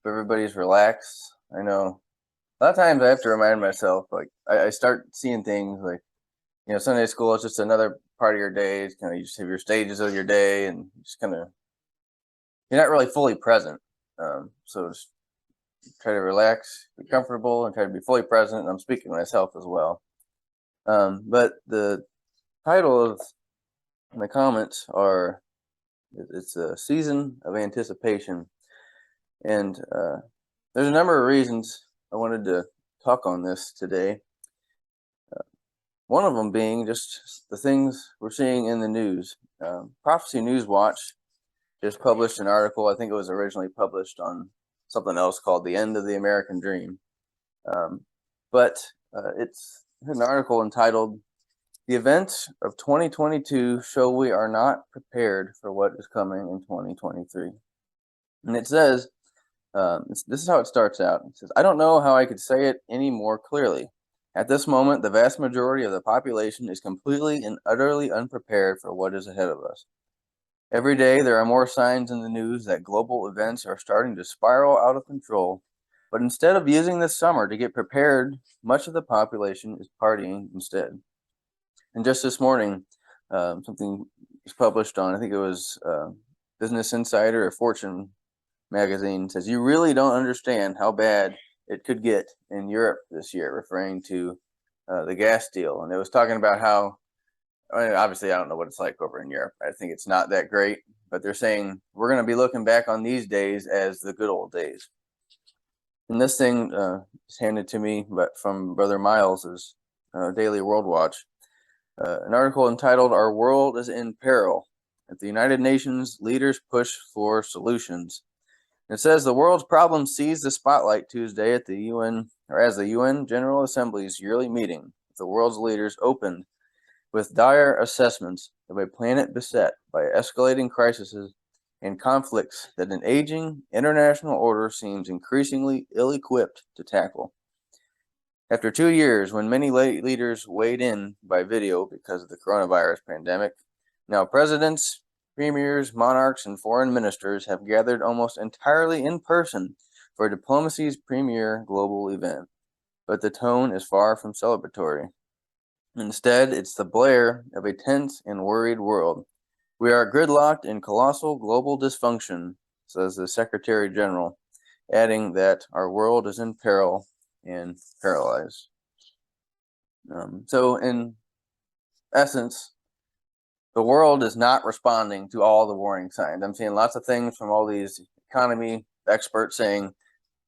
everybody's relaxed. I know a lot of times I have to remind myself, like I start seeing things like, Sunday school is just another part of your day. It's kind of you just have your stages of your day, and you just kind of you're not really fully present. So just try to relax, be comfortable, and try to be fully present. And I'm speaking to myself as well. But the title of my comments are it's a season of anticipation, and there's a number of reasons I wanted to talk on this today. One of them being just the things we're seeing in the news. Prophecy News Watch just published an article. I think it was originally published on something else called "The End of the American Dream," but it's an article entitled "The Events of 2022 Show We Are Not Prepared for What Is Coming in 2023." And it says, this is how it starts out. It says, "I don't know how I could say it any more clearly. At this moment, the vast majority of the population is completely and utterly unprepared for what is ahead of us. Every day, there are more signs in the news that global events are starting to spiral out of control. But instead of using this summer to get prepared, much of the population is partying instead." And just this morning, something was published on, I think it was Business Insider or Fortune magazine, says, "You really don't understand how bad it could get in Europe this year," referring to the gas deal. And it was talking about how, obviously, I don't know what it's like over in Europe. I think it's not that great, but they're saying we're going to be looking back on these days as the good old days. And this thing is handed to me from Brother Miles's Daily World Watch, an article entitled "Our World is in Peril. At the United Nations, Leaders Push for Solutions." It says the world's problems seized the spotlight Tuesday at the UN, or as the UN General Assembly's yearly meeting. The world's leaders opened with dire assessments of a planet beset by escalating crises and conflicts that an aging international order seems increasingly ill-equipped to tackle. After 2 years, when many leaders weighed in by video because of the coronavirus pandemic, now presidents, premiers, monarchs, and foreign ministers have gathered almost entirely in person for diplomacy's premier global event. But the tone is far from celebratory. Instead, it's the blare of a tense and worried world. "We are gridlocked in colossal global dysfunction," says the Secretary General, adding that our world is in peril and paralyzed. So in essence, the world is not responding to all the warning signs. I'm seeing lots of things from all these economy experts saying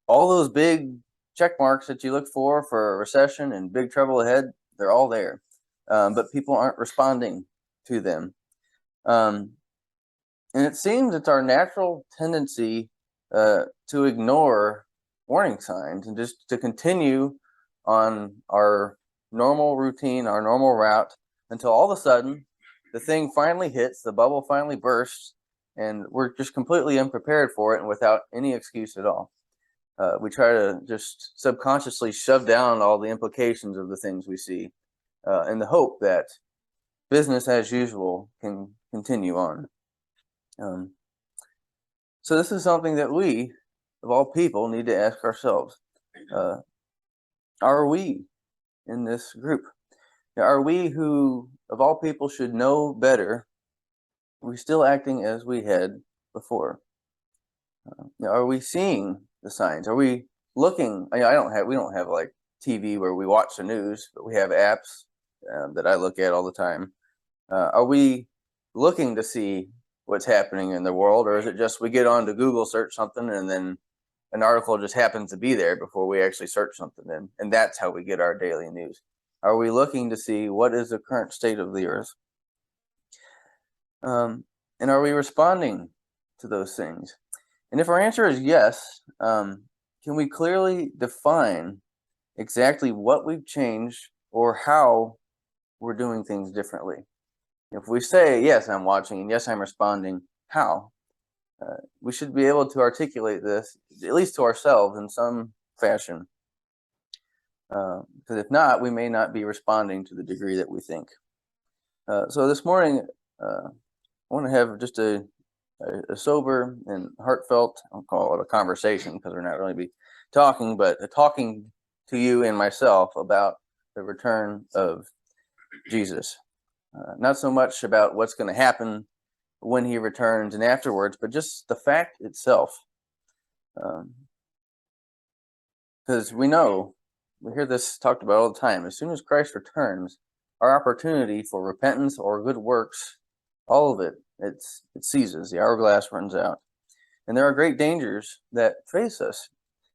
all those big check marks that you look for a recession and big trouble ahead, they're all there. But people aren't responding to them. And it seems it's our natural tendency to ignore warning signs and just to continue on our normal routine, our normal route, until all of a sudden the thing finally hits, the bubble finally bursts, and we're just completely unprepared for it and without any excuse at all. We try to just subconsciously shove down all the implications of the things we see in the hope that business as usual can continue on. So this is something that we, of all people, need to ask ourselves. Are we in this group? Are we who, of all people, should know better? Are we still acting as we had before? Are we seeing the signs? Are we looking? We don't have like TV where we watch the news, but we have apps that I look at all the time. Are we looking to see what's happening in the world, or is it just we get on to Google, search something, and then an article just happens to be there before we actually search something, and that's how we get our daily news? Are we looking to see what is the current state of the earth? And are we responding to those things? And if our answer is yes, can we clearly define exactly what we've changed or how we're doing things differently? If we say, yes, I'm watching, and yes, I'm responding, how? We should be able to articulate this, at least to ourselves, in some fashion. Because if not, we may not be responding to the degree that we think. So this morning, I want to have just a a sober and heartfelt, I'll call it a conversation because we're not really be talking, but talking to you and myself about the return of Jesus. Not so much about what's going to happen when he returns and afterwards, but just the fact itself. Because we hear this talked about all the time. As soon as Christ returns, our opportunity for repentance or good works, all of it, it ceases. The hourglass runs out. And there are great dangers that face us.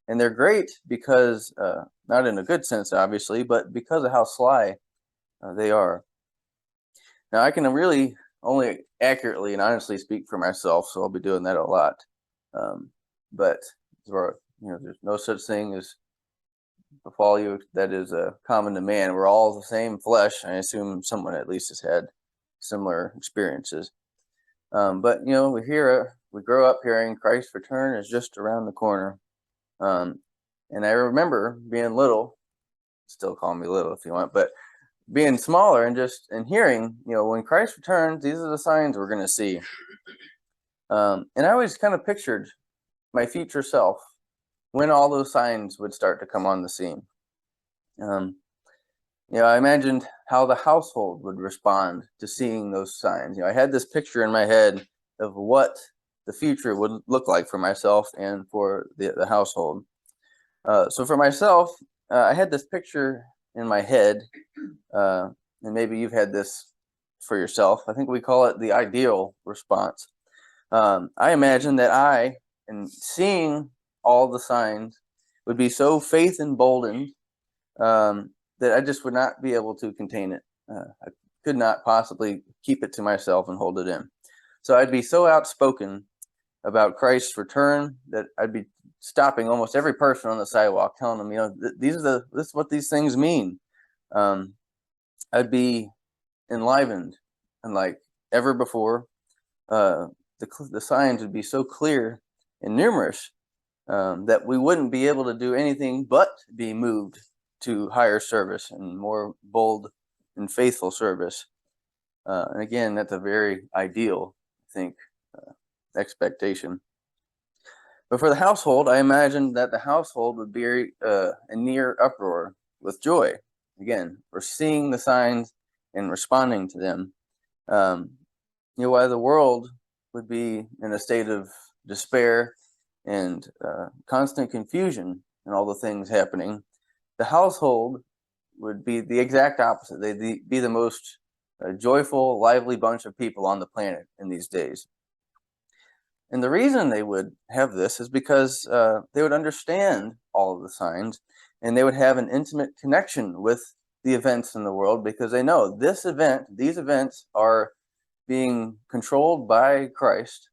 And they're great because, not in a good sense, obviously, but because of how sly they are. Now, I can really only accurately and honestly speak for myself, so I'll be doing that a lot. But there's no such thing as befall you that is common to man. We're all the same flesh. I assume someone at least has had similar experiences. But we grow up hearing Christ's return is just around the corner. And I remember being little, still call me little if you want, but being smaller and hearing, when Christ returns, these are the signs we're going to see. And I always kind of pictured my future self when all those signs would start to come on the scene. I imagined how the household would respond to seeing those signs. I had this picture in my head of what the future would look like for myself and for the household. So for myself, I had this picture in my head, and maybe you've had this for yourself. I think we call it the ideal response. I imagine that I, in seeing all the signs, would be so faith emboldened that I just would not be able to contain it. I could not possibly keep it to myself and hold it in. So I'd be so outspoken about Christ's return that I'd be stopping almost every person on the sidewalk, telling them, this is what these things mean. I'd be enlivened, and like ever before, the signs would be so clear and numerous that we wouldn't be able to do anything but be moved to higher service and more bold and faithful service. And again, that's a very ideal, I think, expectation. But for the household, I imagined that the household would be in near uproar with joy. Again, we're seeing the signs and responding to them. While the world would be in a state of despair and constant confusion and all the things happening, the household would be the exact opposite. They'd be the most joyful, lively bunch of people on the planet in these days. And the reason they would have this is because they would understand all of the signs, and they would have an intimate connection with the events in the world, because they know these events are being controlled by Christ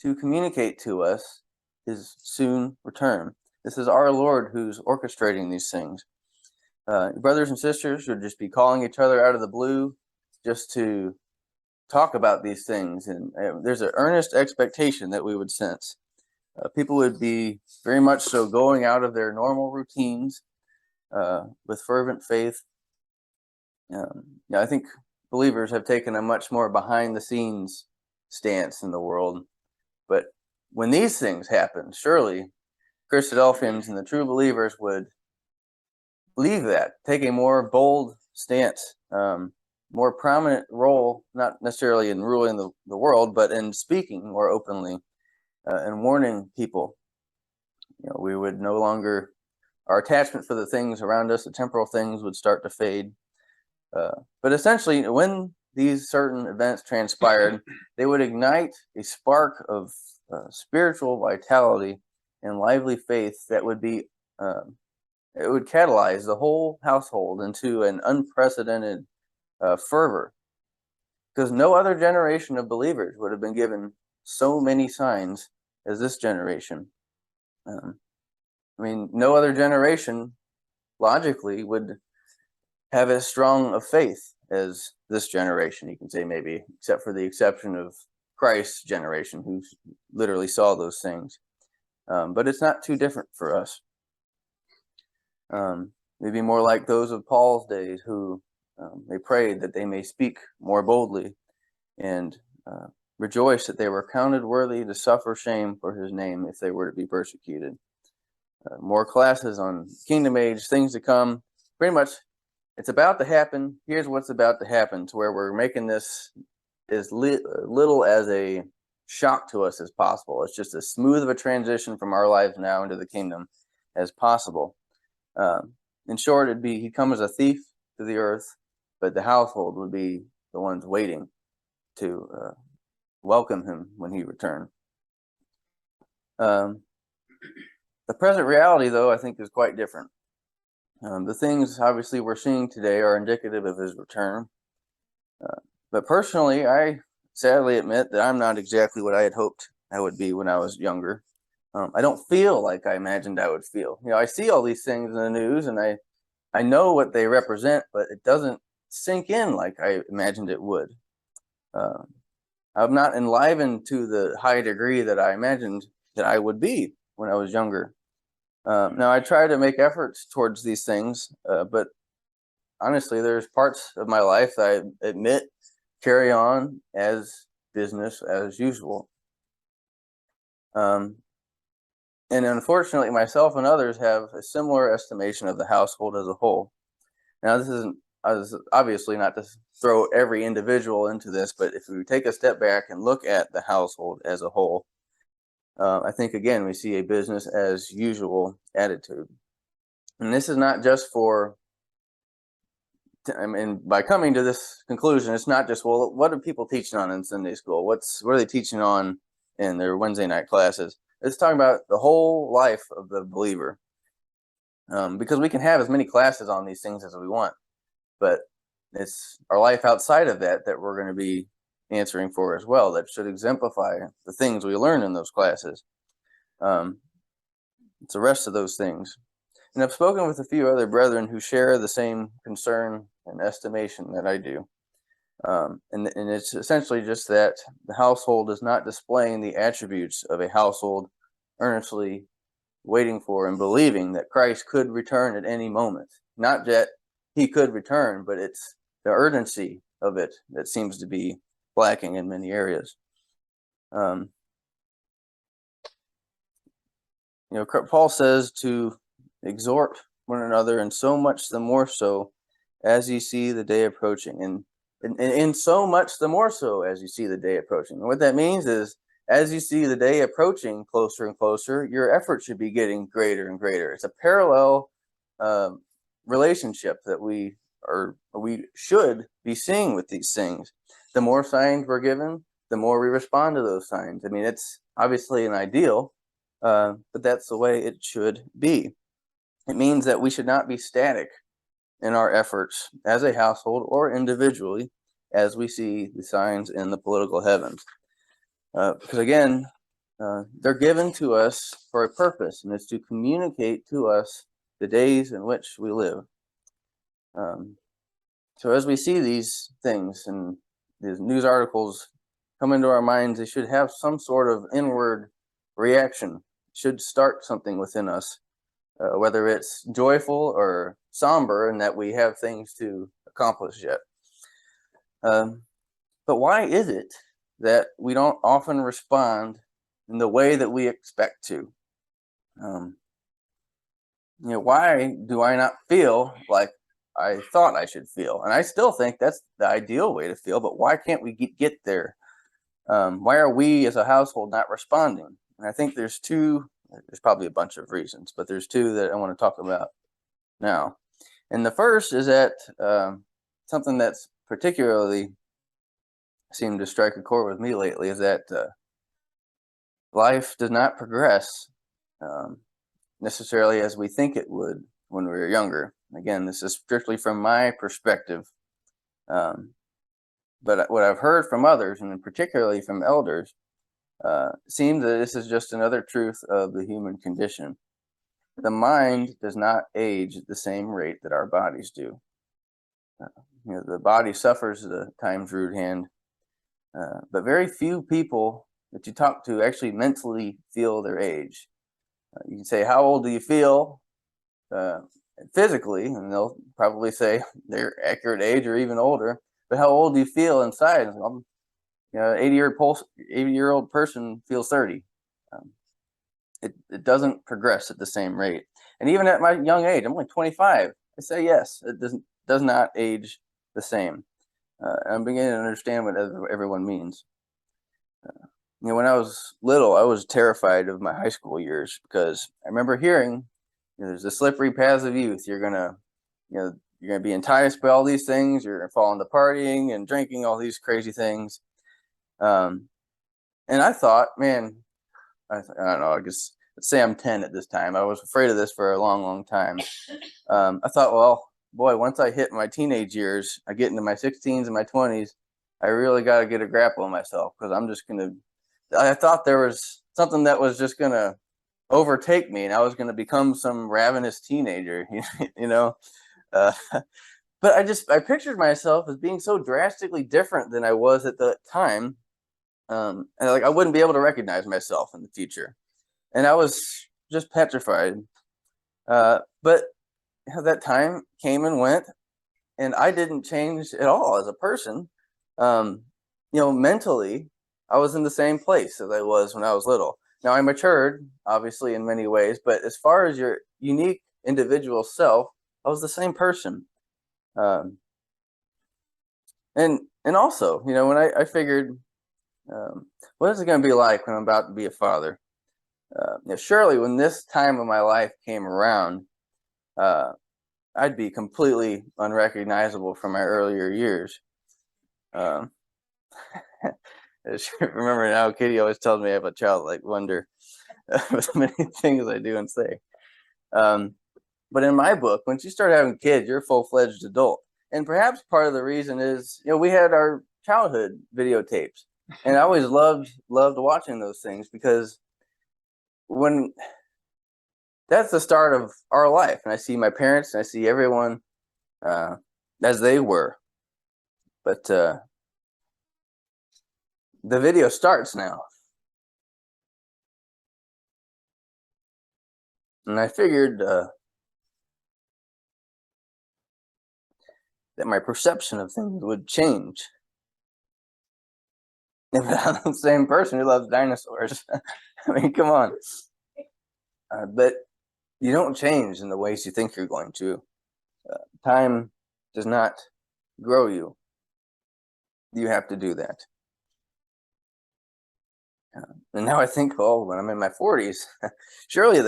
to communicate to us his soon return. This is our Lord who's orchestrating these things. Brothers and sisters would just be calling each other out of the blue just to talk about these things, and there's an earnest expectation that we would sense. People would be very much so going out of their normal routines with fervent faith. I think believers have taken a much more behind-the-scenes stance in the world, but when these things happen, surely Christadelphians and the true believers would leave that, take a more bold stance, more prominent role, not necessarily in ruling the world, but in speaking more openly and warning people. We would no longer, our attachment for the things around us, the temporal things, would start to fade. But essentially, when these certain events transpired, they would ignite a spark of spiritual vitality and lively faith that would be, it would catalyze the whole household into an unprecedented fervor, because no other generation of believers would have been given so many signs as this generation. No other generation logically would have as strong a faith as this generation, you can say, maybe, except for the exception of Christ's generation, who literally saw those things. But it's not too different for us. Maybe more like those of Paul's days, who they prayed that they may speak more boldly and rejoiced that they were counted worthy to suffer shame for his name if they were to be persecuted. More classes on kingdom age, things to come. Pretty much, it's about to happen. Here's what's about to happen, to where we're making this as little as a shock to us as possible. It's just as smooth of a transition from our lives now into the kingdom as possible. In short, he'd come as a thief to the earth, but the household would be the ones waiting to welcome him when he returned. The present reality, though, I think is quite different. The things, obviously, we're seeing today are indicative of his return. But personally, I sadly admit that I'm not exactly what I had hoped I would be when I was younger. I don't feel like I imagined I would feel. I see all these things in the news, and I know what they represent, but it doesn't sink in like I imagined it would. I'm not enlivened to the high degree that I imagined that I would be when I was younger. Now, I try to make efforts towards these things, but honestly, there's parts of my life that I admit carry on as business as usual. And unfortunately, myself and others have a similar estimation of the household as a whole. Now, this isn't obviously not to throw every individual into this, but if we take a step back and look at the household as a whole, I think, again, we see a business as usual attitude. And this is not just by coming to this conclusion, it's not just, well, what are people teaching on in Sunday school? What are they teaching on in their Wednesday night classes? It's talking about the whole life of the believer. Because we can have as many classes on these things as we want, but it's our life outside of that we're going to be answering for as well, that should exemplify the things we learn in those classes. It's the rest of those things. And I've spoken with a few other brethren who share the same concern and estimation that I do. And it's essentially just that the household is not displaying the attributes of a household earnestly waiting for and believing that Christ could return at any moment. Not that he could return, but it's the urgency of it that seems to be lacking in many areas. Paul says to exhort one another, and so much the more so as you see the day approaching, and so much the more so as you see the day approaching. And what that means is, as you see the day approaching closer and closer, your effort should be getting greater and greater. It's a parallel relationship that we should be seeing with these things. The more signs we're given, the more we respond to those signs. I mean, it's obviously an ideal, but that's the way it should be. It means that we should not be static in our efforts as a household or individually as we see the signs in the political heavens. Because again, they're given to us for a purpose, and it's to communicate to us the days in which we live. So as we see these things and these news articles come into our minds, they should have some sort of inward reaction. It should start something within us, whether it's joyful or somber, and that we have things to accomplish yet. But why is it that we don't often respond in the way that we expect to? Why do I not feel like I thought I should feel? And I still think that's the ideal way to feel, but why can't we get there? Why are we as a household not responding? And I think there's probably a bunch of reasons, but there's two that I want to talk about now. And the first is that something that's particularly seemed to strike a chord with me lately is that life does not progress necessarily as we think it would when we were younger. Again, this is strictly from my perspective. But what I've heard from others, and particularly from elders, seems that this is just another truth of the human condition. The mind does not age at the same rate that our bodies do. The body suffers the time's rude hand, but very few people that you talk to actually mentally feel their age. You can say, how old do you feel physically? And they'll probably say their accurate age or even older. But how old do you feel inside? 80-year-old person feels 30. Um, it doesn't progress at the same rate. And even at my young age, I'm only 25. I say yes, it does not age the same. I'm beginning to understand what everyone means. When I was little, I was terrified of my high school years because I remember hearing, there's the slippery paths of youth. You're gonna, you're gonna be enticed by all these things. You're gonna fall into partying and drinking, all these crazy things. And I thought, man, I don't know. I guess let's say I'm 10 at this time. I was afraid of this for a long, long time. I thought, well, boy, once I hit my teenage years, I get into my 16s and my 20s, I really got to get a grapple on myself because I thought there was something that was just going to overtake me and I was going to become some ravenous teenager, you know? Uh, but I pictured myself as being so drastically different than I was at the time. And like I wouldn't be able to recognize myself in the future. And I was just petrified. But that time came and went, and I didn't change at all as a person. Mentally, I was in the same place as I was when I was little. Now I matured, obviously, in many ways, but as far as your unique individual self, I was the same person. Um, and also, when I figured, what is it going to be like when I'm about to be a father? Surely, when this time of my life came around, I'd be completely unrecognizable from my earlier years. Um, I remember now, Katie always tells me I have a childlike wonder with many things I do and say. But in my book, once you start having kids, you're a full-fledged adult. And perhaps part of the reason is, we had our childhood videotapes, and I always loved watching those things because when that's the start of our life, and I see my parents and I see everyone as they were, but the video starts now, and I figured that my perception of things would change. If I'm the same person who loves dinosaurs, I mean, come on. But you don't change in the ways you think you're going to. Time does not grow you. You have to do that. And now I think, oh, when I'm in my 40s, surely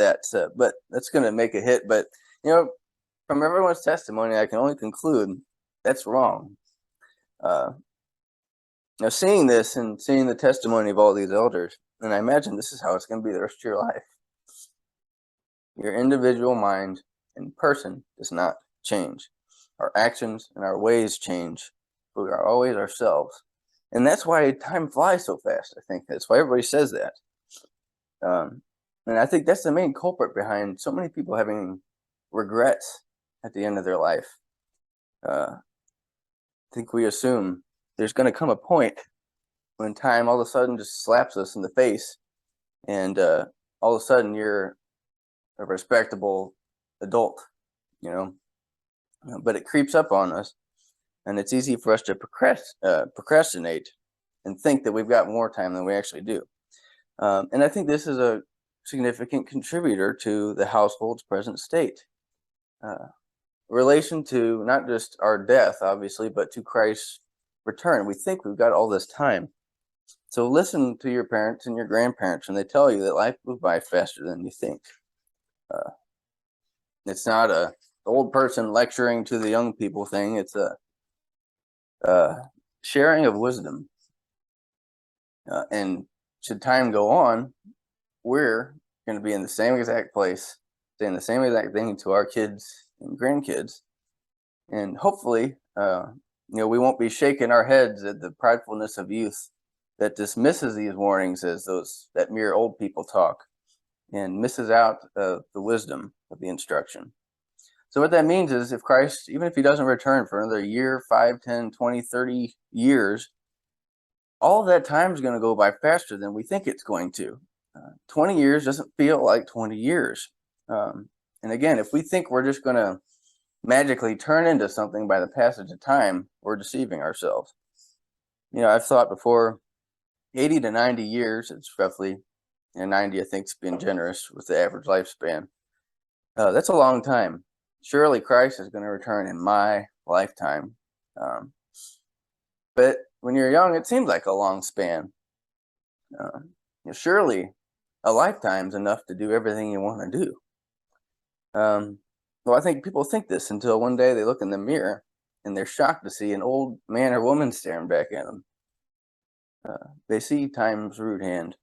but that's going to make a hit. But, from everyone's testimony, I can only conclude that's wrong. Now, seeing this and seeing the testimony of all these elders, and I imagine this is how it's going to be the rest of your life. Your individual mind and person does not change. Our actions and our ways change, but we are always ourselves. And that's why time flies so fast, I think. That's why everybody says that. And I think that's the main culprit behind so many people having regrets at the end of their life. I think we assume there's going to come a point when time all of a sudden just slaps us in the face, and all of a sudden you're a respectable adult, but it creeps up on us, and it's easy for us to procrastinate and think that we've got more time than we actually do. And I think this is a significant contributor to the household's present state. Relation to not just our death, obviously, but to Christ's return. We think we've got all this time. So listen to your parents and your grandparents when they tell you that life goes by faster than you think. It's not a old person lecturing to the young people thing. It's a sharing of wisdom. And should time go on, we're going to be in the same exact place, saying the same exact thing to our kids and grandkids. And hopefully, we won't be shaking our heads at the pridefulness of youth that dismisses these warnings as that mere old people talk and misses out the wisdom of the instruction. So what that means is if Christ, even if he doesn't return for another year, 5, 10, 20, 30 years, all of that time is going to go by faster than we think it's going to. 20 years doesn't feel like 20 years. And again, if we think we're just going to magically turn into something by the passage of time, we're deceiving ourselves. I've thought before, 80 to 90 years. It's roughly, 90, I think, is being generous with the average lifespan. That's a long time. Surely Christ is going to return in my lifetime. But when you're young, it seems like a long span. Surely a lifetime's enough to do everything you want to do. Well, I think people think this until one day they look in the mirror and they're shocked to see an old man or woman staring back at them. They see time's rude hand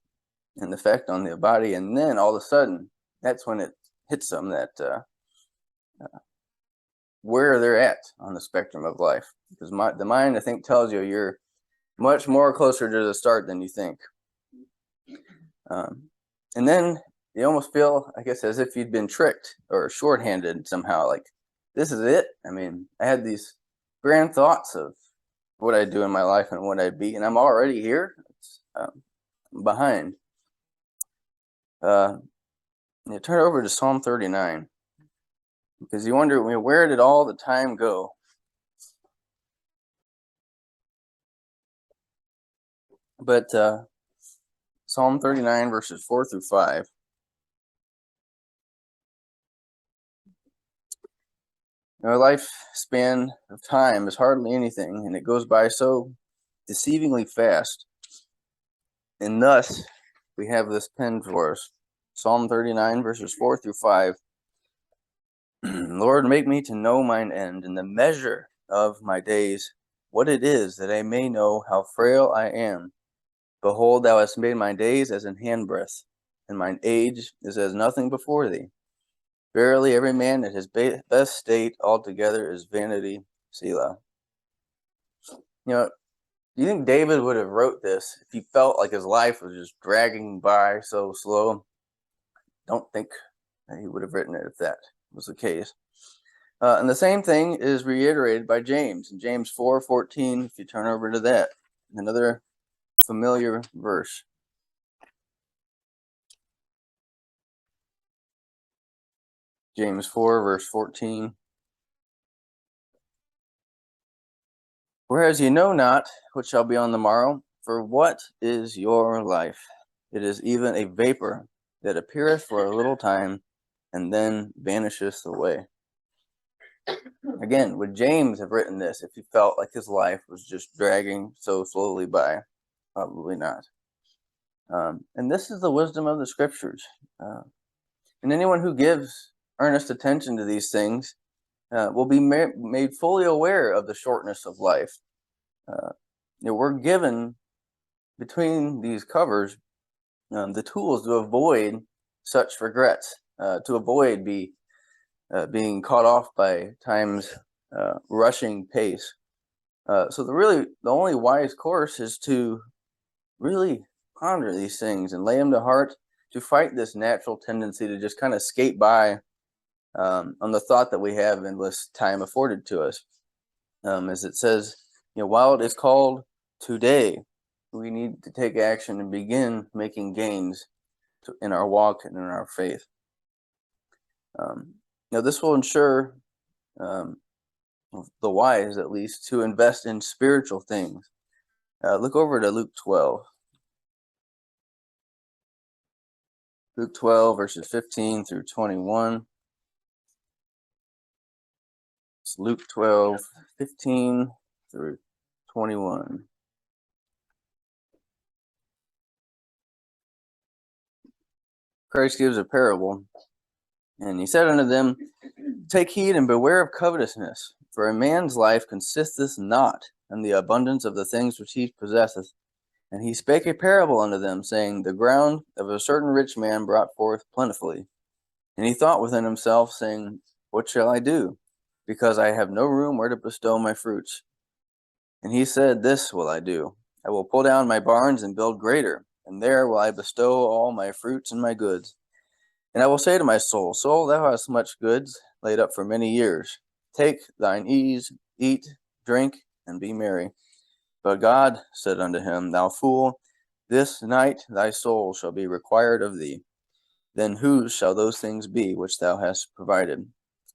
and the effect on their body, and then all of a sudden, that's when it hits them that where they're at on the spectrum of life. Because the mind, I think, tells you you're much more closer to the start than you think. And then you almost feel, I guess, as if you'd been tricked or shorthanded somehow. Like, this is it. I mean, I had these grand thoughts of what I'd do in my life and what I'd be, and I'm already here. I'm behind. You turn over to Psalm 39, because you wonder, where did all the time go? But Psalm 39, verses 4 through 5. Our lifespan of time is hardly anything, and it goes by so deceivingly fast. And thus, we have this penned for us. Psalm 39, verses 4 through 5. Lord, make me to know mine end, and the measure of my days, what it is, that I may know how frail I am. Behold, thou hast made my days as an handbreadth, and mine age is as nothing before thee. Verily, every man at his best state altogether is vanity. Selah. Do you think David would have wrote this if he felt like his life was just dragging by so slow? Don't think that he would have written it if that was the case. And the same thing is reiterated by James in James 4:14. If you turn over to that, another familiar verse. James 4, verse 14. Whereas ye know not what shall be on the morrow, for what is your life? It is even a vapor that appeareth for a little time, and then vanisheth away. Again, would James have written this if he felt like his life was just dragging so slowly by? Probably not. And this is the wisdom of the scriptures. And anyone who gives earnest attention to these things will be made fully aware of the shortness of life. We're given, between these covers, the tools to avoid such regrets, to avoid being caught off by time's rushing pace. So the only wise course is to really ponder these things and lay them to heart, to fight this natural tendency to just kind of skate by on the thought that we have endless time afforded to us. As it says, while it is called today, we need to take action and begin making gains in our walk and in our faith. This will ensure the wise, at least, to invest in spiritual things. Look over to Luke 12. Luke 12, verses 15 through 21. It's Luke 12, 15 through 21. Christ gives a parable, and he said unto them, Take heed and beware of covetousness, for a man's life consisteth not in the abundance of the things which he possesseth. And he spake a parable unto them, saying, The ground of a certain rich man brought forth plentifully. And he thought within himself, saying, What shall I do? Because I have no room where to bestow my fruits. And he said, This will I do. I will pull down my barns and build greater, and there will I bestow all my fruits and my goods. And I will say to my soul, Soul, thou hast much goods laid up for many years. Take thine ease, eat, drink, and be merry. But God said unto him, Thou fool, this night thy soul shall be required of thee. Then whose shall those things be which thou hast provided?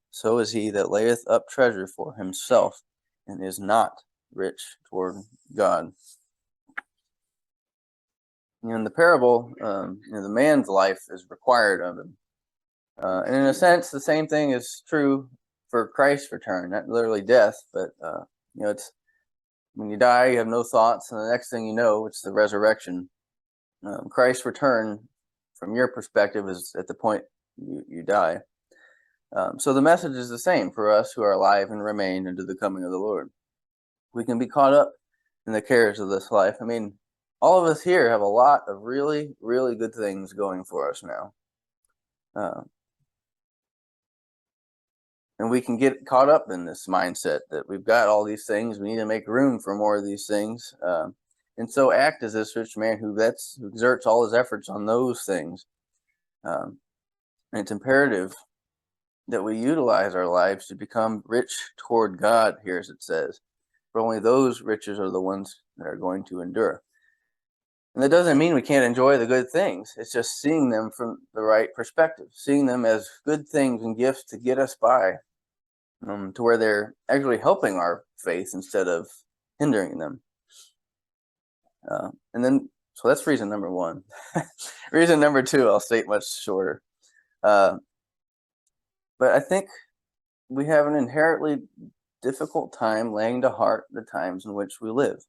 So is he that layeth up treasure for himself, and is not rich toward God. In the parable, the man's life is required of him. And in a sense, the same thing is true for Christ's return, not literally death, but it's when you die, you have no thoughts, and the next thing you know, it's the resurrection. Christ's return, from your perspective, is at the point you die. So the message is the same for us who are alive and remain unto the coming of the Lord. We can be caught up in the cares of this life. I mean, all of us here have a lot of really, really good things going for us now. And we can get caught up in this mindset that we've got all these things. We need to make room for more of these things. And so act as this rich man who exerts all his efforts on those things. And it's imperative that we utilize our lives to become rich toward God, here as it says. For only those riches are the ones that are going to endure. And that doesn't mean we can't enjoy the good things. It's just seeing them from the right perspective, seeing them as good things and gifts to get us by, to where they're actually helping our faith instead of hindering them. So that's reason number one. Reason number two, I'll state much shorter. But I think we have an inherently difficult time laying to heart the times in which we live.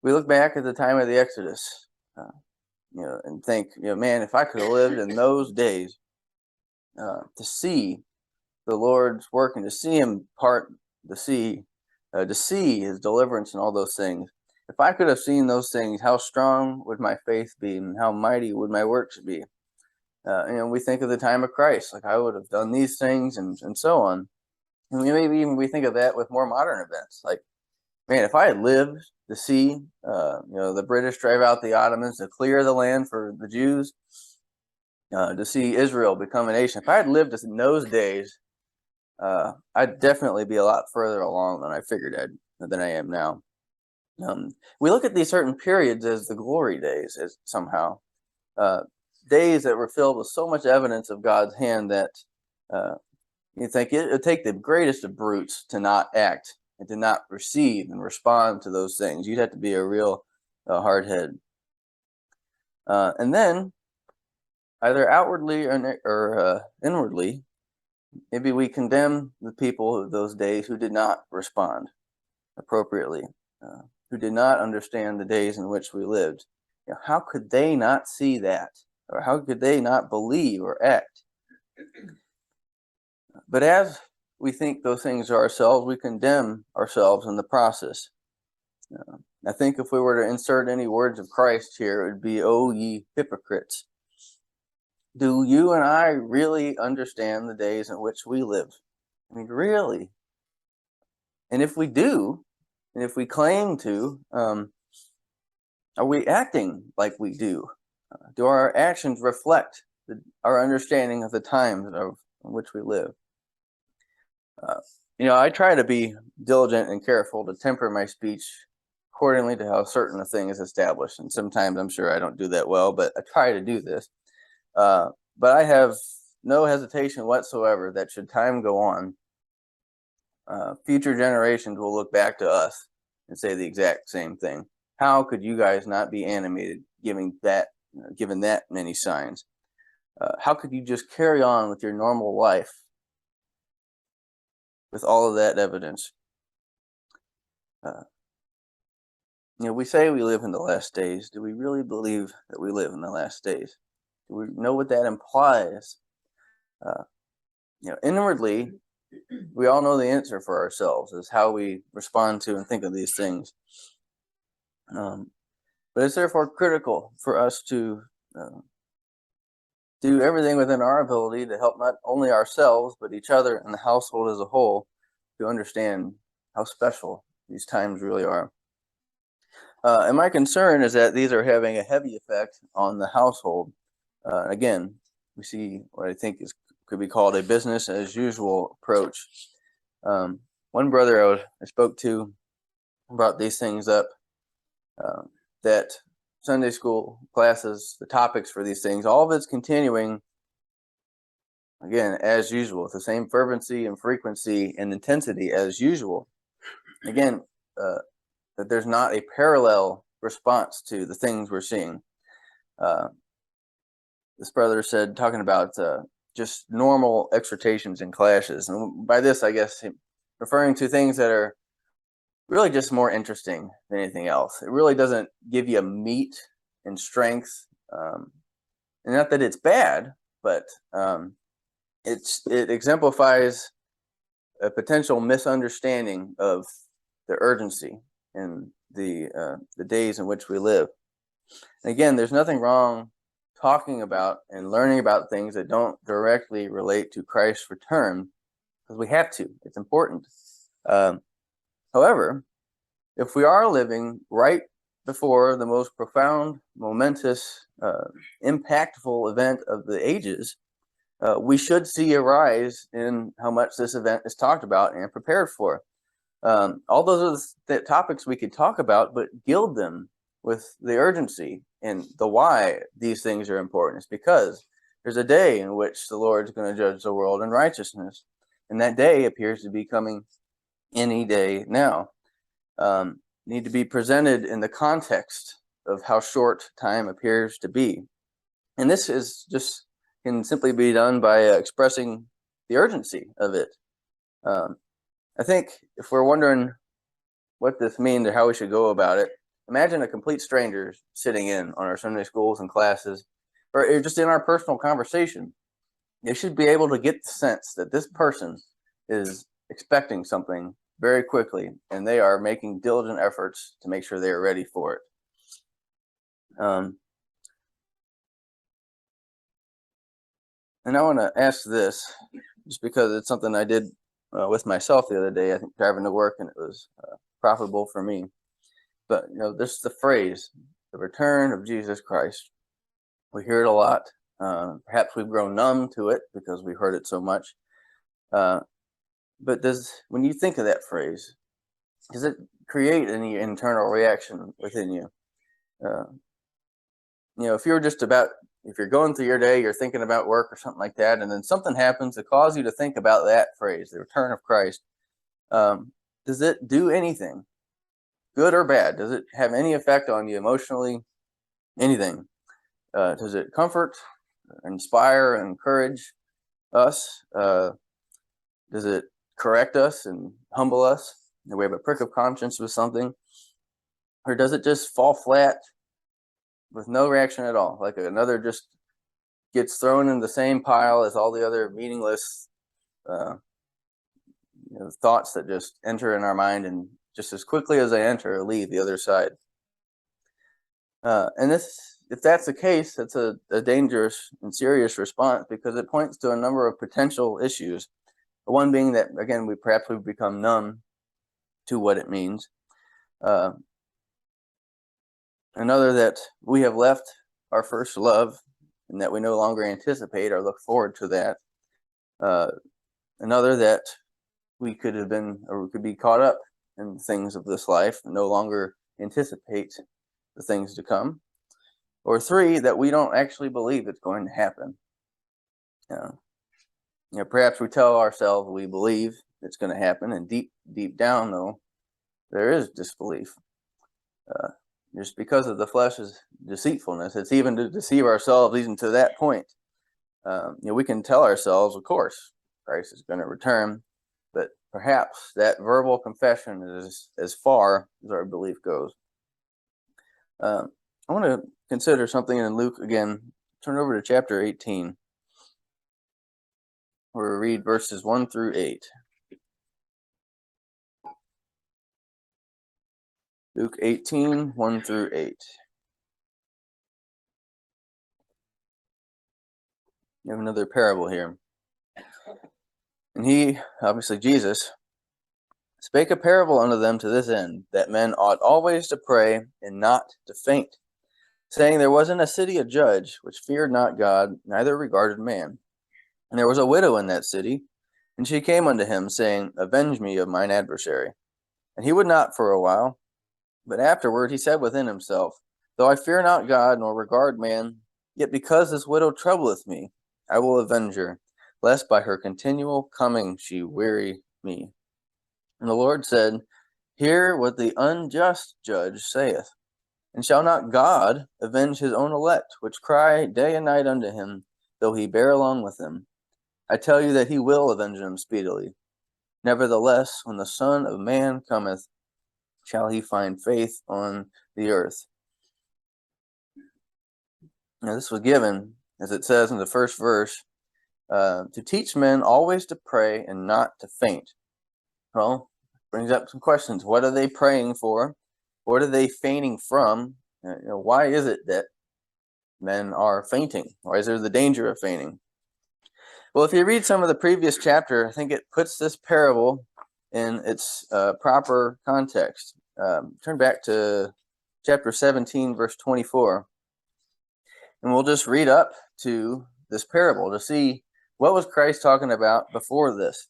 We look back at the time of the Exodus, and think, man, if I could have lived in those days, to see the Lord's work and to see him part the sea, to see his deliverance and all those things. If I could have seen those things, how strong would my faith be and how mighty would my works be? We think of the time of Christ, like I would have done these things and so on. And we think of that with more modern events. Like, man, if I had lived to see, the British drive out the Ottomans, to clear the land for the Jews, to see Israel become a nation. If I had lived in those days, I'd definitely be a lot further along than I figured than I am now. We look at these certain periods as the glory days, as somehow days that were filled with so much evidence of God's hand that you think it would take the greatest of brutes to not act and to not receive and respond to those things. You'd have to be a real hard head. And then, either outwardly or inwardly, maybe we condemn the people of those days who did not respond appropriately, who did not understand the days in which we lived. How could they not see that? Or how could they not believe or act? But as we think those things are ourselves, we condemn ourselves in the process. I think if we were to insert any words of Christ here, it would be, "O ye hypocrites." Do you and I really understand the days in which we live? I mean, really? And if we do, and if we claim to, are we acting like we do? Do our actions reflect our understanding of the times in which we live? I try to be diligent and careful to temper my speech accordingly to how certain a thing is established. And sometimes I'm sure I don't do that well, but I try to do this. But I have no hesitation whatsoever that should time go on, future generations will look back to us and say the exact same thing. How could you guys not be animated given that many signs? How could you just carry on with your normal life with all of that evidence? We say we live in the last days. Do we really believe that we live in the last days? Do we know what that implies? Inwardly, we all know the answer for ourselves, is how we respond to and think of these things. But it's therefore critical for us to do everything within our ability to help not only ourselves, but each other and the household as a whole to understand how special these times really are. And my concern is that these are having a heavy effect on the household. Again, we see what I think could be called a business as usual approach. One brother I spoke to brought these things up, that Sunday school classes, the topics for these things, all of it's continuing, again, as usual, with the same fervency and frequency and intensity as usual. Again, that there's not a parallel response to the things we're seeing. This brother said, talking about just normal exhortations and clashes. And by this, I guess, referring to things that are really just more interesting than anything else. It really doesn't give you meat and strength. And not that it's bad, but it exemplifies a potential misunderstanding of the urgency in the days in which we live. And again, there's nothing wrong talking about and learning about things that don't directly relate to Christ's return, because we have to. It's important. However, if we are living right before the most profound, momentous, impactful event of the ages, we should see a rise in how much this event is talked about and prepared for. All those are the topics we could talk about, but gild them with the urgency and the why these things are important. It's because there's a day in which the Lord is going to judge the world in righteousness, and that day appears to be coming any day now. Need to be presented in the context of how short time appears to be, and this is just can simply be done by expressing the urgency of it. I think if we're wondering what this means or how we should go about it, imagine a complete stranger sitting in on our Sunday schools and classes, or just in our personal conversation. They should be able to get the sense that this person is expecting something very quickly, and they are making diligent efforts to make sure they are ready for it. And I want to ask this, just because it's something I did with myself the other day. I think driving to work, and it was profitable for me. But this is the phrase, the return of Jesus Christ. We hear it a lot. Perhaps we've grown numb to it because we've heard it so much. But when you think of that phrase, does it create any internal reaction within you? If you're going through your day, you're thinking about work or something like that, and then something happens to cause you to think about that phrase, the return of Christ. Does it do anything, good or bad? Does it have any effect on you emotionally? Anything? Does it comfort, inspire, and encourage us? Does it correct us and humble us? Do we have a prick of conscience with something? Or does it just fall flat with no reaction at all? Like another just gets thrown in the same pile as all the other meaningless thoughts that just enter in our mind, and just as quickly as they enter, leave the other side. And if that's the case, that's a dangerous and serious response, because it points to a number of potential issues. One being that, again, we've become numb to what it means. Another, that we have left our first love, and that we no longer anticipate or look forward to that. Another, that we could be caught up in things of this life and no longer anticipate the things to come. Or three, that we don't actually believe it's going to happen. Perhaps we tell ourselves we believe it's going to happen, and deep down, though, there is disbelief. Just because of the flesh's deceitfulness, it's even to deceive ourselves even to that point. We can tell ourselves, of course, Christ is going to return, but perhaps that verbal confession is as far as our belief goes. I want to consider something in Luke again. Turn over to chapter 18, where we read verses 1 through 8. Luke 18, 1 through 8. You have another parable here. And he, obviously Jesus, spake a parable unto them to this end, that men ought always to pray and not to faint, saying, there was in a city a judge, which feared not God, neither regarded man. And there was a widow in that city, and she came unto him, saying, avenge me of mine adversary. And he would not for a while. But afterward he said within himself, though I fear not God, nor regard man, yet because this widow troubleth me, I will avenge her, lest by her continual coming she weary me. And the Lord said, hear what the unjust judge saith. And shall not God avenge his own elect, which cry day and night unto him, though he bear along with them? I tell you that he will avenge them speedily. Nevertheless, when the Son of Man cometh, shall he find faith on the earth? Now, this was given, as it says in the first verse, to teach men always to pray and not to faint. Well, brings up some questions. What are they praying for? What are they fainting from? Why is it that men are fainting? Why is there the danger of fainting? Well, if you read some of the previous chapter, I think it puts this parable in its proper context. Turn back to chapter 17, verse 24. And we'll just read up to this parable to see what was Christ talking about before this.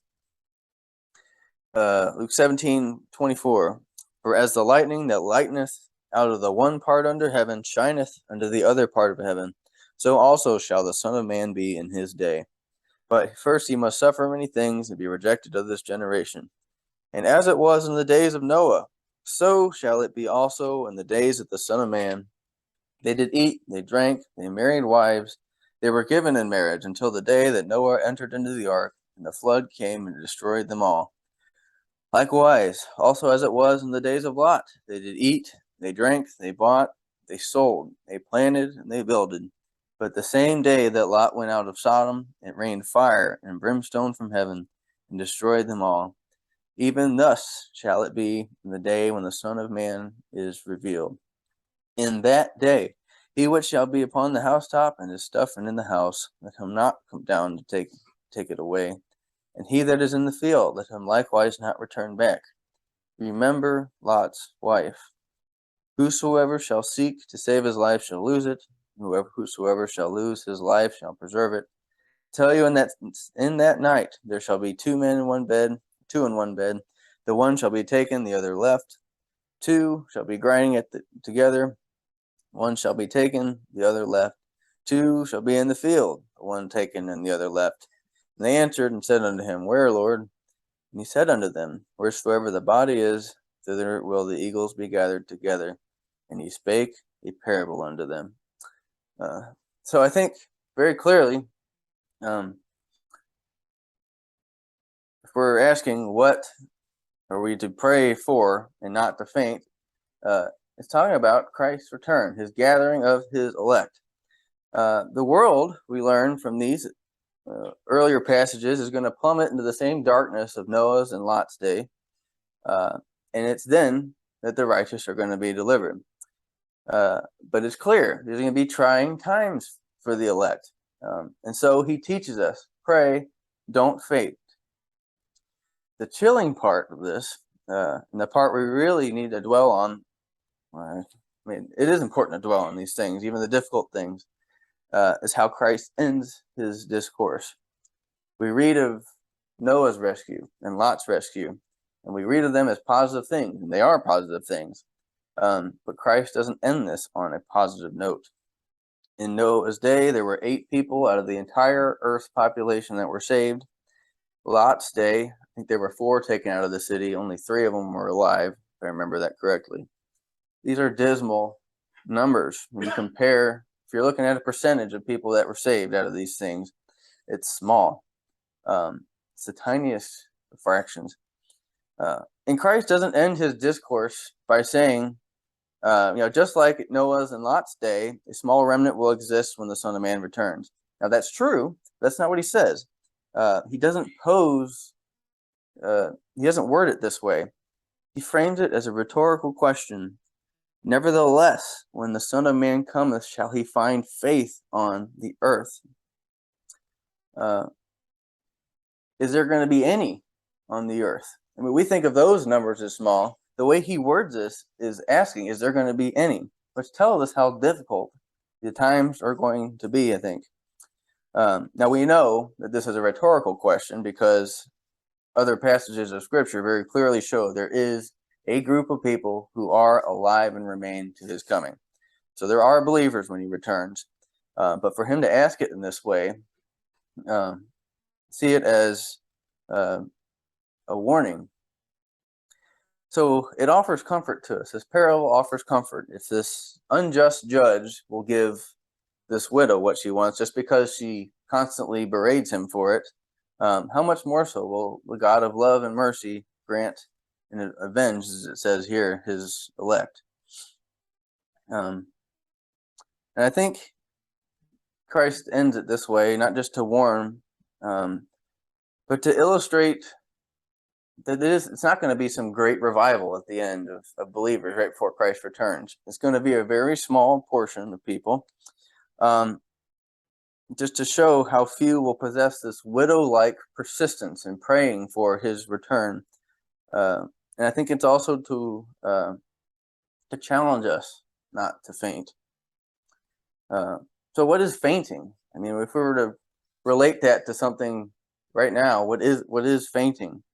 Luke 17:24. For as the lightning that lighteneth out of the one part under heaven shineth unto the other part of heaven, so also shall the Son of Man be in his day. But first he must suffer many things and be rejected of this generation. And as it was in the days of Noah, so shall it be also in the days of the Son of Man. They did eat, they drank, they married wives, they were given in marriage until the day that Noah entered into the ark, and the flood came and destroyed them all. Likewise, also as it was in the days of Lot, they did eat, they drank, they bought, they sold, they planted, and they builded. But the same day that Lot went out of Sodom, it rained fire and brimstone from heaven, and destroyed them all. Even thus shall it be in the day when the Son of Man is revealed. In that day, he which shall be upon the housetop and is stuffing in the house, let him not come down to take it away. And he that is in the field, let him likewise not return back. Remember Lot's wife. Whosoever shall seek to save his life shall lose it. Whosoever shall lose his life shall preserve it. I tell you, in that night there shall be two in one bed. The one shall be taken, the other left. Two shall be grinding together. One shall be taken, the other left. Two shall be in the field, the one taken and the other left. And they answered and said unto him, Where, Lord? And he said unto them, Wheresoever the body is, thither will the eagles be gathered together. And he spake a parable unto them. So I think very clearly, if we're asking what are we to pray for and not to faint, it's talking about Christ's return, his gathering of his elect. The world, we learn from these earlier passages, is going to plummet into the same darkness of Noah's and Lot's day. And it's then that the righteous are going to be delivered. But it's clear there's going to be trying times for the elect. And so he teaches us, pray, don't faint. The chilling part of this, and the part we really need to dwell on, it is important to dwell on these things, even the difficult things, is how Christ ends his discourse. We read of Noah's rescue and Lot's rescue, and we read of them as positive things, and they are positive things. But Christ doesn't end this on a positive note. In Noah's day, there were 8 people out of the entire Earth's population that were saved. Lot's day, I think there were 4 taken out of the city. Only 3 of them were alive, if I remember that correctly. These are dismal numbers when you compare. If you're looking at a percentage of people that were saved out of these things, it's small. It's the tiniest fractions. And Christ doesn't end his discourse by saying, just like Noah's and Lot's day, a small remnant will exist when the Son of Man returns. Now that's true. That's not what he says. He doesn't he doesn't word it this way. He frames it as a rhetorical question. Nevertheless, when the Son of Man cometh, shall he find faith on the earth? Is there going to be any on the earth? I mean, we think of those numbers as small. The way he words this is asking, is there going to be any? Which tells us how difficult the times are going to be, I think. Now, we know that this is a rhetorical question because other passages of Scripture very clearly show there is a group of people who are alive and remain to his coming. So there are believers when he returns. But for him to ask it in this way, see it as a warning. So it offers comfort to us. This parable offers comfort. If this unjust judge will give this widow what she wants just because she constantly berates him for it, how much more so will the God of love and mercy grant and avenge, as it says here, his elect? And I think Christ ends it this way, not just to warn, but to illustrate that it's not going to be some great revival at the end of believers right before Christ returns. It's going to be a very small portion of people, just to show how few will possess this widow-like persistence in praying for his return. And I think it's also to challenge us not to faint. So what is fainting? I mean, if we were to relate that to something right now, what is fainting?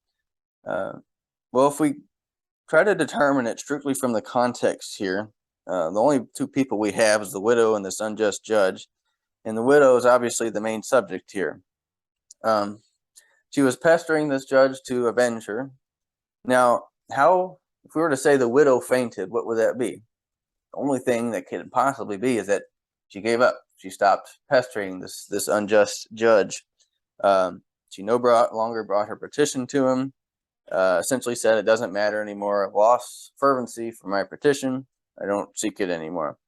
Well, if we try to determine it strictly from the context here, the only two people we have is the widow and this unjust judge, and the widow is obviously the main subject here. She was pestering this judge to avenge her. Now, if we were to say the widow fainted, what would that be? The only thing that could possibly be is that she gave up. She stopped pestering this unjust judge. She no longer brought her petition to him. Essentially said, it doesn't matter anymore. I've lost fervency for my petition. I don't seek it anymore.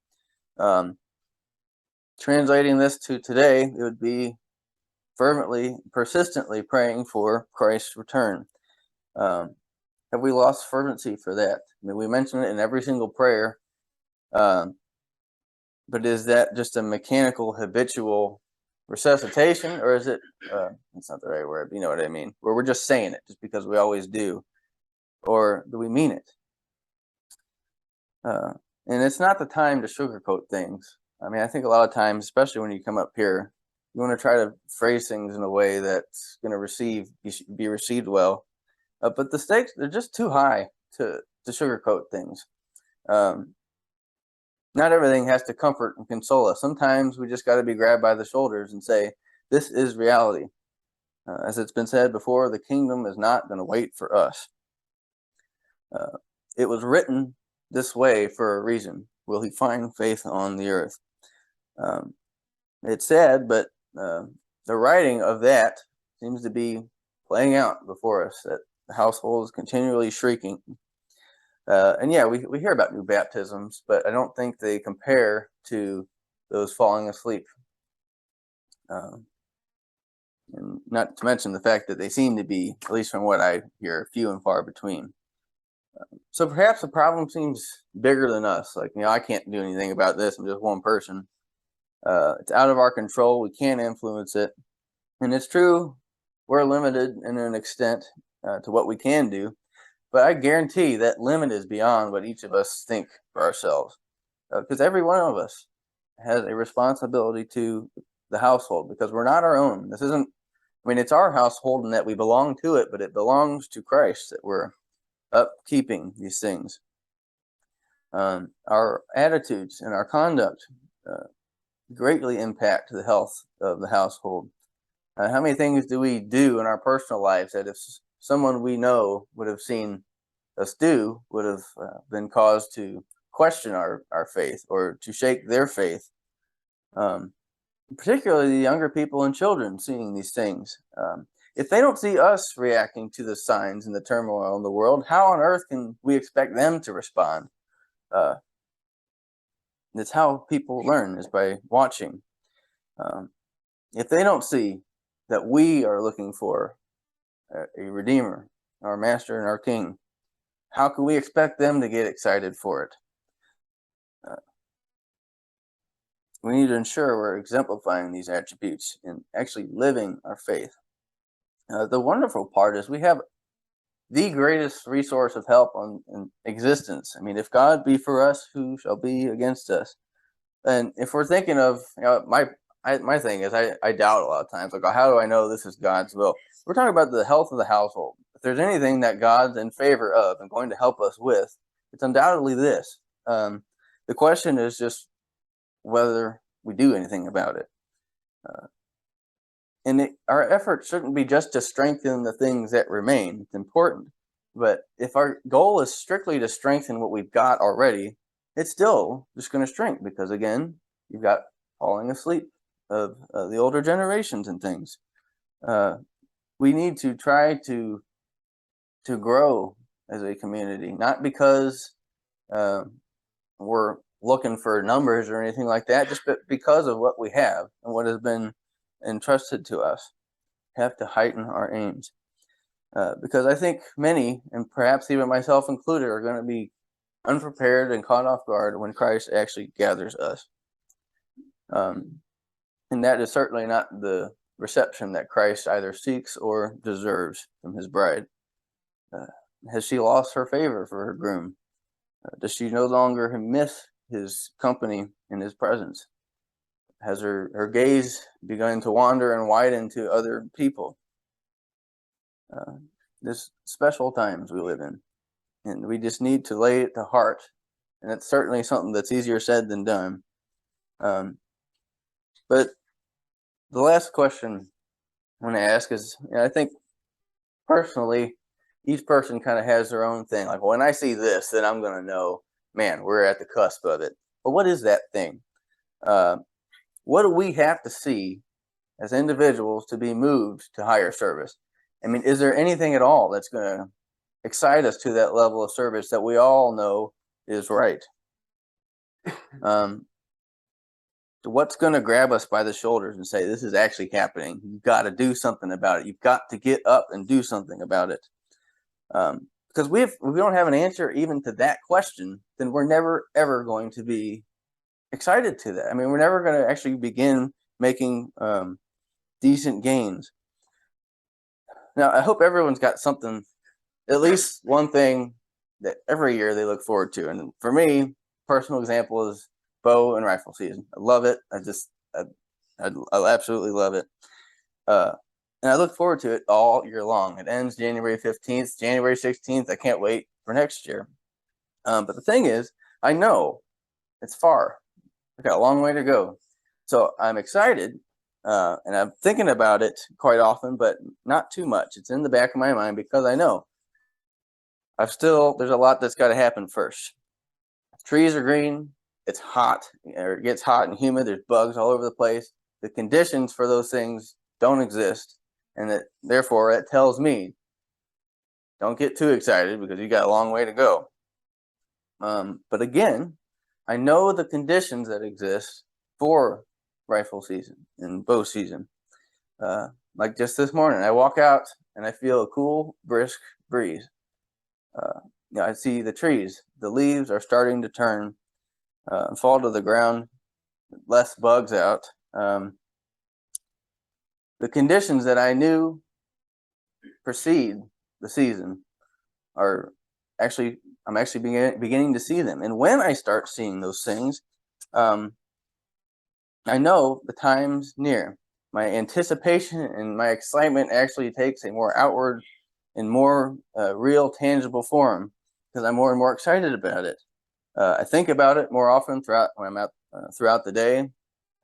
Translating this to today, it would be fervently, persistently praying for Christ's return. Have we lost fervency for that? I mean, we mention it in every single prayer, but is that just a mechanical, habitual resuscitation, or is it, that's not the right word, you know what I mean, where we're just saying it just because we always do, or do we mean it? And it's not the time to sugarcoat things. I mean, I think a lot of times, especially when you come up here, you want to try to phrase things in a way that's going to be received well. But the stakes, they're just too high to sugarcoat things. Not everything has to comfort and console us. Sometimes we just got to be grabbed by the shoulders and say, this is reality. As it's been said before, the kingdom is not going to wait for us. It was written this way for a reason. Will he find faith on the earth? It's sad, but the writing of that seems to be playing out before us, that the household is continually shrieking. And yeah, we hear about new baptisms, but I don't think they compare to those falling asleep. And not to mention the fact that they seem to be, at least from what I hear, few and far between. So perhaps the problem seems bigger than us. Like, I can't do anything about this. I'm just one person. It's out of our control. We can't influence it. And it's true, we're limited in an extent to what we can do. But I guarantee that limit is beyond what each of us think for ourselves. Because every one of us has a responsibility to the household, because we're not our own. This isn't, it's our household in that we belong to it, but it belongs to Christ that we're upkeeping these things. Our attitudes and our conduct greatly impact the health of the household. How many things do we do in our personal lives that if someone we know would have seen us do would have been caused to question our faith or to shake their faith? Particularly the younger people and children seeing these things. If they don't see us reacting to the signs and the turmoil in the world, how on earth can we expect them to respond? It's how people learn, is by watching. If they don't see that we are looking for a Redeemer, our Master and our King, how can we expect them to get excited for it? We need to ensure we're exemplifying these attributes and actually living our faith. The wonderful part is we have the greatest resource of help in existence. If God be for us, who shall be against us? And if we're thinking of, my thing is I doubt a lot of times, like, how do I know this is God's will? We're talking about the health of the household. If there's anything that God's in favor of and going to help us with, it's undoubtedly this. The question is just whether we do anything about it. And our effort shouldn't be just to strengthen the things that remain. It's important. But if our goal is strictly to strengthen what we've got already, it's still just going to shrink because, again, you've got falling asleep of the older generations and things. We need to try to grow as a community, not because we're looking for numbers or anything like that, just because of what we have and what has been entrusted to us. Have to heighten our aims. Because I think many, and perhaps even myself included, are going to be unprepared and caught off guard when Christ actually gathers us. And that is certainly not the reception that Christ either seeks or deserves from his bride. Has she lost her favor for her groom? Does she no longer miss his company and his presence? Has her gaze begun to wander and widen to other people? There's special times we live in, and we just need to lay it to heart. And it's certainly something that's easier said than done. But the last question I want to ask is, I think personally, each person kind of has their own thing. Like, when I see this, then I'm going to know, man, we're at the cusp of it. But what is that thing? What do we have to see as individuals to be moved to higher service? I mean, is there anything at all that's going to excite us to that level of service that we all know is right? What's going to grab us by the shoulders and say, this is actually happening? You've got to do something about it. You've got to get up and do something about it. Because if we don't have an answer even to that question, then we're never, ever going to be excited to that. I mean, we're never going to actually begin making decent gains. Now, I hope everyone's got something, at least one thing that every year they look forward to. And for me, personal example is bow and rifle season. I love it. I absolutely love it. And I look forward to it all year long. It ends January 15th, January 16th. I can't wait for next year. But the thing is, I know it's far. I've got a long way to go. So I'm excited. And I'm thinking about it quite often, but not too much. It's in the back of my mind because I know there's a lot that's got to happen first. Trees are green. It's hot, or it gets hot and humid. There's bugs all over the place. The conditions for those things don't exist. And therefore, it tells me, don't get too excited because you got a long way to go. But again, I know the conditions that exist for rifle season and bow season. Like just this morning, I walk out and I feel a cool, brisk breeze. I see the trees. The leaves are starting to turn and fall to the ground. Less bugs out. The conditions that I knew precede the season are actually, I'm actually beginning to see them. And when I start seeing those things, I know the time's near. My anticipation and my excitement actually takes a more outward and more real, tangible form because I'm more and more excited about it. I think about it more often throughout the day.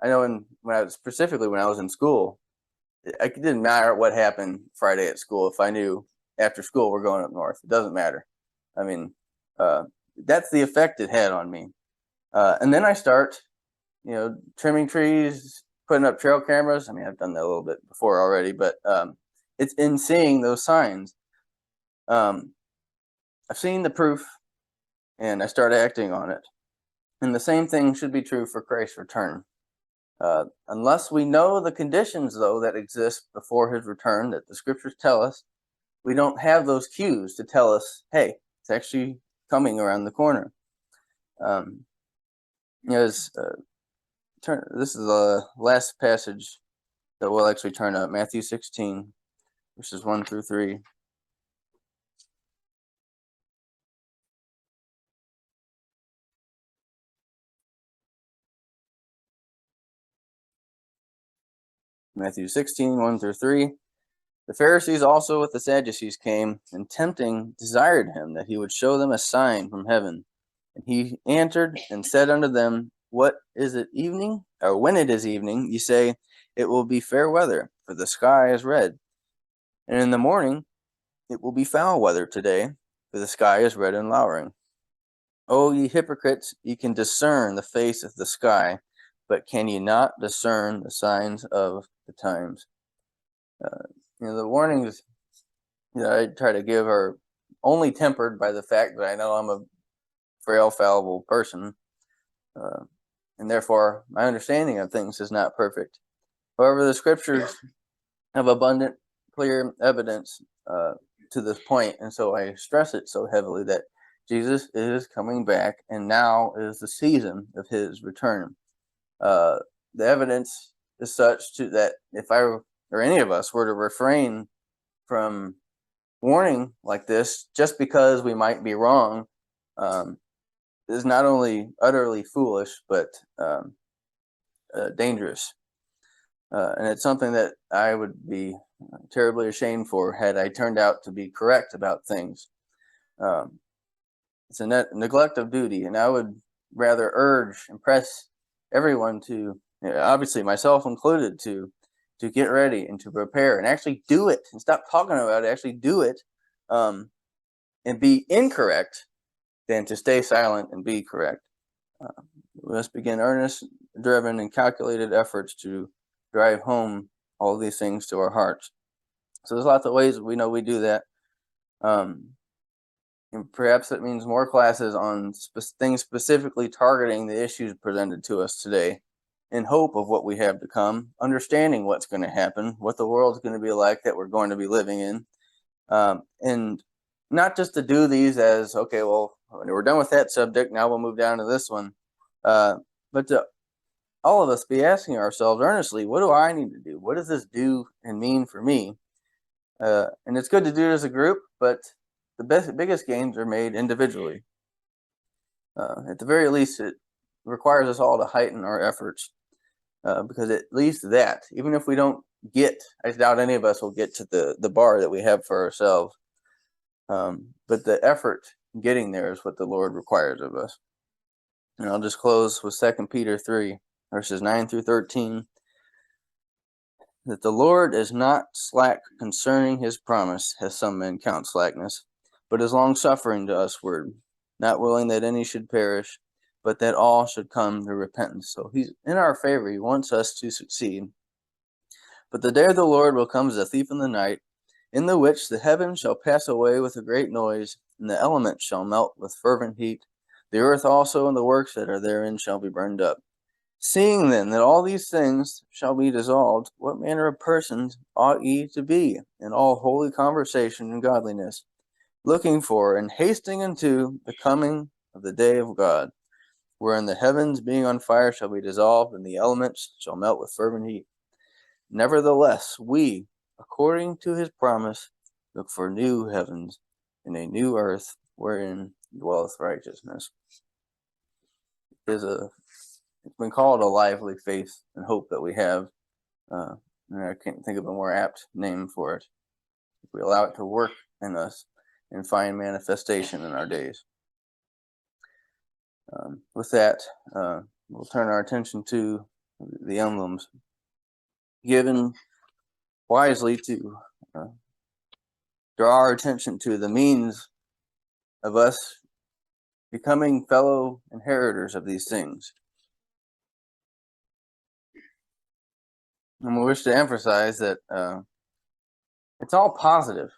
I know when I was in school, it didn't matter what happened Friday at school. If I knew after school we're going up north, it doesn't matter. I mean, that's the effect it had on me. And then I start, trimming trees, putting up trail cameras. I mean, I've done that a little bit before already, but it's in seeing those signs. I've seen the proof, and I start acting on it. And the same thing should be true for Christ's return. Unless we know the conditions, though, that exist before his return that the scriptures tell us, we don't have those cues to tell us, hey, it's actually coming around the corner. This is the last passage that we'll actually turn up, Matthew 16, verses 1 through 3. Matthew 16, 1 through 3. The Pharisees also with the Sadducees came, and tempting desired him that he would show them a sign from heaven. And he answered and said unto them, What is it evening? Or when it is evening, ye say, It will be fair weather, for the sky is red. And in the morning, it will be foul weather today. for the sky is red and lowering. O ye hypocrites, ye can discern the face of the sky, but can ye not discern the signs of the times? The warnings that I try to give are only tempered by the fact that I know I'm a frail, fallible person, and therefore my understanding of things is not perfect. However, the scriptures have abundant, clear evidence to this point, and so I stress it so heavily that Jesus is coming back, and now is the season of his return. The evidence is such that if I or any of us were to refrain from warning like this just because we might be wrong, is not only utterly foolish, but dangerous. And it's something that I would be terribly ashamed for had I turned out to be correct about things. It's a neglect of duty, and I would rather urge and press everyone to, obviously myself included, to get ready and to prepare and actually do it and stop talking about it, actually do it, and be incorrect than to stay silent and be correct. We must begin earnest, driven, and calculated efforts to drive home all these things to our hearts. So there's lots of ways we know we do that. And perhaps it means more classes on things specifically targeting the issues presented to us today, in hope of what we have to come, understanding what's going to happen, what the world's going to be like that we're going to be living in, and not just to do these as, okay, well, we're done with that subject, now we'll move down to this one, but to all of us be asking ourselves earnestly, what do I need to do? What does this do and mean for me? And it's good to do it as a group, but the biggest gains are made individually. At the very least, it requires us all to heighten our efforts, because at least that, even if we don't get, I doubt any of us will get to the bar that we have for ourselves, but the effort getting there is what the Lord requires of us. And I'll just close with 2 Peter 3, verses 9 through 13. That the Lord is not slack concerning his promise, as some men count slackness, but is long-suffering to usward, not willing that any should perish, but that all should come to repentance. So he's in our favor. He wants us to succeed. But the day of the Lord will come as a thief in the night, in the which the heavens shall pass away with a great noise, and the elements shall melt with fervent heat. The earth also and the works that are therein shall be burned up. Seeing then that all these things shall be dissolved, what manner of persons ought ye to be in all holy conversation and godliness, looking for and hasting unto the coming of the day of God, wherein the heavens being on fire shall be dissolved, and the elements shall melt with fervent heat. Nevertheless, we, according to his promise, look for new heavens and a new earth, wherein dwelleth righteousness. It's been called a lively faith and hope that we have, and I can't think of a more apt name for it. If we allow it to work in us and find manifestation in our days. With that, we'll turn our attention to the emblems given wisely to draw our attention to the means of us becoming fellow inheritors of these things. And we wish to emphasize that it's all positive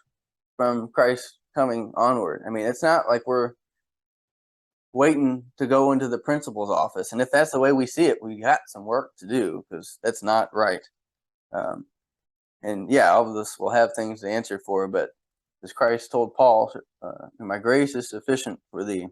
from Christ coming onward. I mean, it's not like we're waiting to go into the principal's office. And if that's the way we see it, we got some work to do, because that's not right. And yeah, all of this will have things to answer for, but as Christ told Paul, my grace is sufficient for thee,